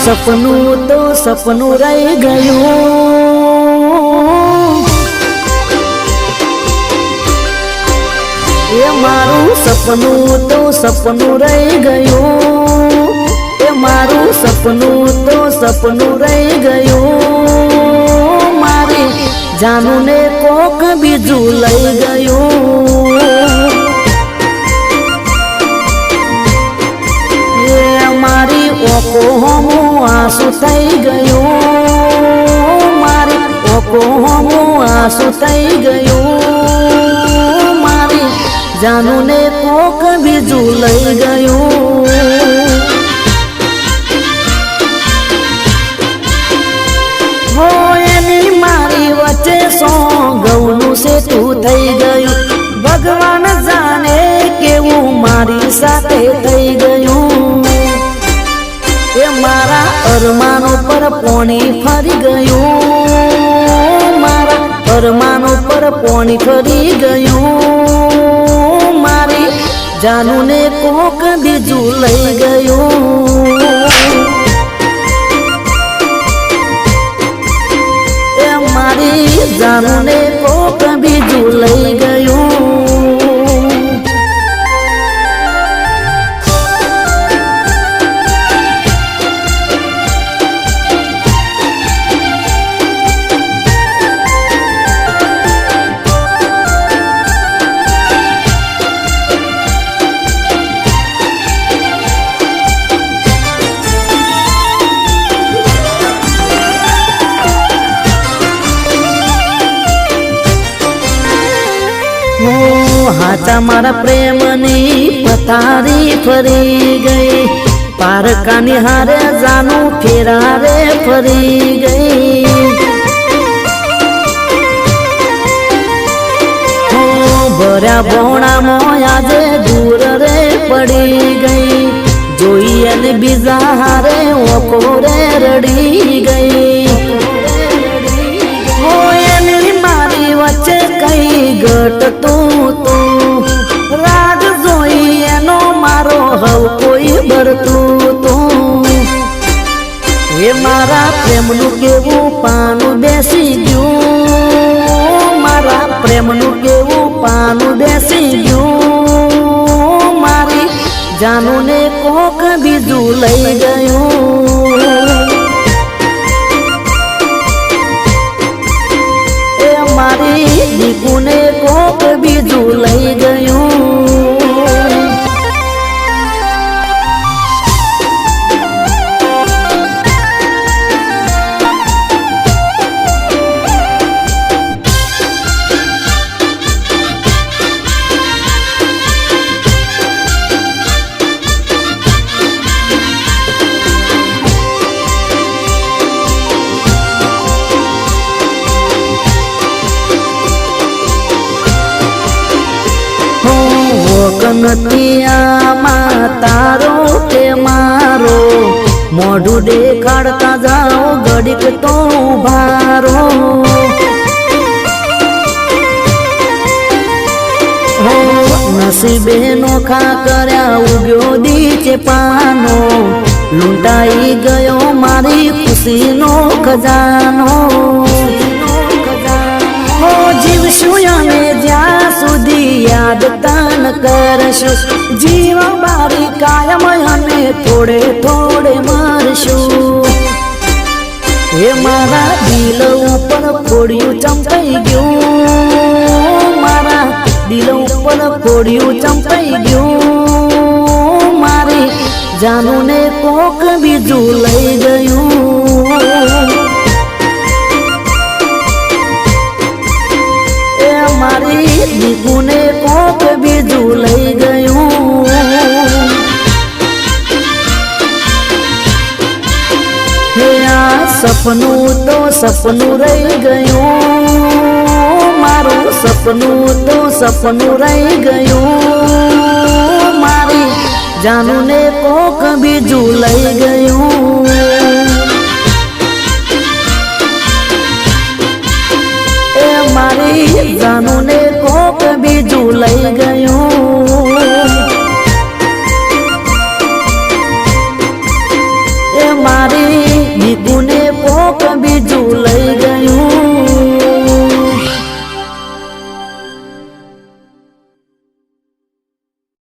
સપનું તો સપનું રહી ગયું, એ મારું સપનું તો સપનું રહી ગયું, એ મારું સપનું તો સપનું રહી ગયું, મારી જાનું ને કોક બીજું લઈ ગયું, એ મારી ઓકો હોમું આંસુ થઈ ગયું, મારી ઓકો હોમું આંસુ થઈ ગયું, મારી જાનું ને કોક બીજું લઈ ગયું, હો એની મારી વચ્ચે સો ઘઉંનું સેતું થઈ ગયું, ભગવાન જાણે કેવું મારી સાથે થઈ ગયું, એ મારા અરમાનો પર પોણી ફરી ગયું, મારા અરમાનો પર પોણી ફરી ગયું, મારી જાનું ને કોક બીજું લઈ ગયું, એ મારી જાનું ને કોક બીજું લઈ ગયું, હાચા મારા પ્રેમની પથારી ફરી ગઈ, પારકાની હારે જાનું ફેરારે ફરી ગઈ, ભર્યા ભોણામાં આજે દૂર રે પડી ગઈ, જોઈ અને બીજા હારે ઓકો રે રડી ગઈ, મારી વચ્ચે કઈ ઘટતું તું, રાગ જોઈ એનો મારો હવ કોઈ ભરતું તું, એ મારા પ્રેમનું કેવું પાનું બેસી ગયું, મારા પ્રેમનું કેવું પાનું બેસી ગયું, મારી જાનું ને કોક બીજું લઈ ગયું, મારી દીકુને કોક બીજું લઈ ગયું, કનતિયામાં તારો કે મારો મોઢું દેખાડતા જાઓ ઘડીક તો ઉભારો, હો નસીબે નોખા કર્યા ઉગ્યો દીચે પાનો, લૂંટાઈ ગયો મારી ખુશીનો ખજાનો, હો જીવશું અમે જ્યાં સુધી યાદ તન કરશું, જીવા બારી કાયમ અને થોડે થોડે મરશું, એ મારા દિલ ઉપર ફોડ્યું ચંપાઈ ગયું, મારા દિલ ઉપર ફોડ્યું ચંપાઈ ગયું, મારી જાનું ને કોક બીજું લઈ ગયું, મારી દીકુને કોક બીજું લઈ ગયું, હે આ સપનું તો સપનું રહી ગયું, મારું સપનું તો સપનું રહી ગયું, મારી જાનું ને કોક બીજું લઈ ગયું, મારી જાનું ને કોક બીજું લઈ ગયું,